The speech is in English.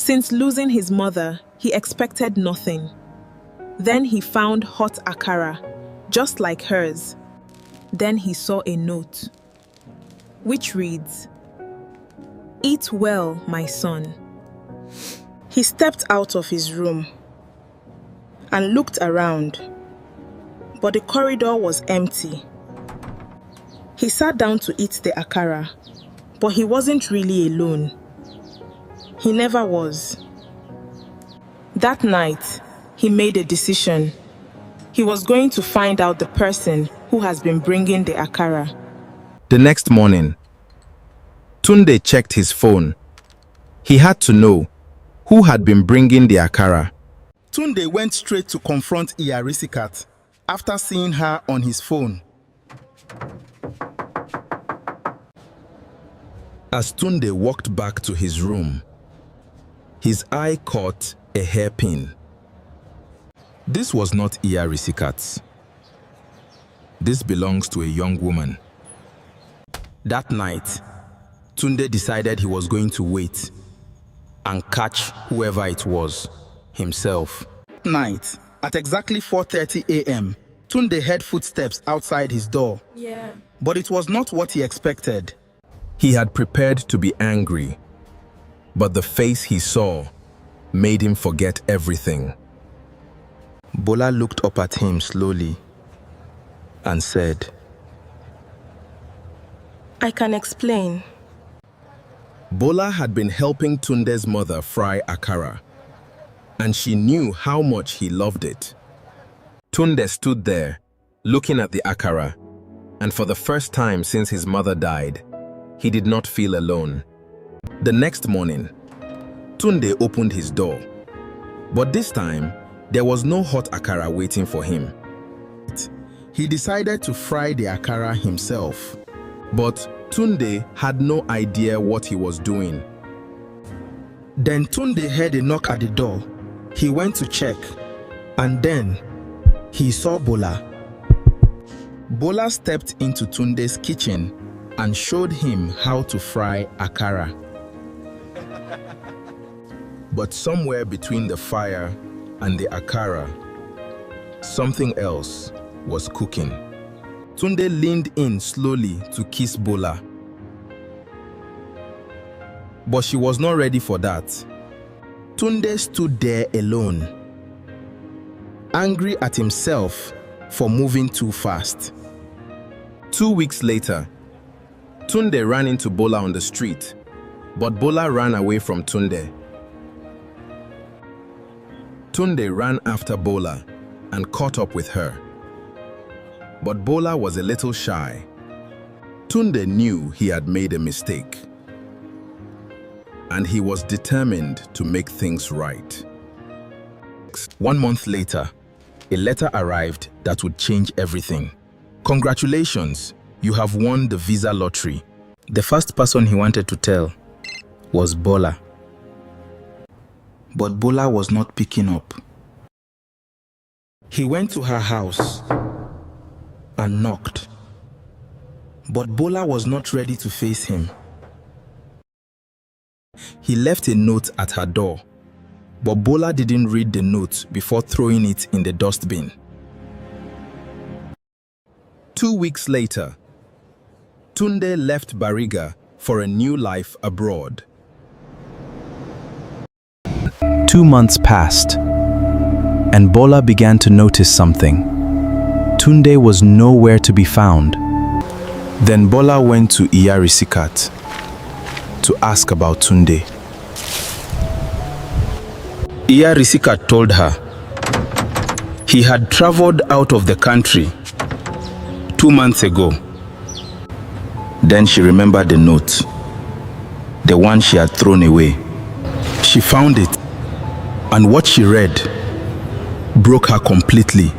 Since losing his mother, he expected nothing. Then he found hot Akara, just like hers. Then he saw a note, which reads, "Eat well, my son." He stepped out of his room and looked around, but the corridor was empty. He sat down to eat the Akara, but he wasn't really alone. He never was. That night, he made a decision. He was going to find out the person who has been bringing the Akara. The next morning, Tunde checked his phone. He had to know who had been bringing the Akara. Tunde went straight to confront Iyarisikat after seeing her on his phone. As Tunde walked back to his room, his eye caught a hairpin. This was not Iyarisikat's. This belongs to a young woman. That night, Tunde decided he was going to wait and catch whoever it was himself. Night, at exactly 4:30 a.m., Tunde heard footsteps outside his door. But it was not what he expected. He had prepared to be angry, but the face he saw made him forget everything. Bola looked up at him slowly and said, I can explain. Bola had been helping Tunde's mother fry Akara, and she knew how much he loved it. Tunde stood there, looking at the Akara, and for the first time since his mother died, he did not feel alone. The next morning, Tunde opened his door, but this time, there was no hot Akara waiting for him. He decided to fry the Akara himself. But Tunde had no idea what he was doing. Then Tunde heard a knock at the door. He went to check, and then he saw Bola. Bola stepped into Tunde's kitchen and showed him how to fry Akara. But somewhere between the fire and the Akara, something else was cooking. Tunde leaned in slowly to kiss Bola. But she was not ready for that. Tunde stood there alone, angry at himself for moving too fast. 2 weeks later, Tunde ran into Bola on the street, but Bola ran away from Tunde. Tunde ran after Bola and caught up with her. But Bola was a little shy. Tunde knew he had made a mistake, and he was determined to make things right. 1 month later, a letter arrived that would change everything. Congratulations, you have won the visa lottery. The first person he wanted to tell was Bola. But Bola was not picking up. He went to her house and knocked. But Bola was not ready to face him. He left a note at her door, but Bola didn't read the note before throwing it in the dustbin. 2 weeks later, Tunde left Bariga for a new life abroad. 2 months passed, and Bola began to notice something. Tunde was nowhere to be found. Then Bola went to Iyarisikat to ask about Tunde. Iyarisikat told her he had traveled out of the country 2 months ago. Then she remembered the note, the one she had thrown away. She found it, and what she read broke her completely.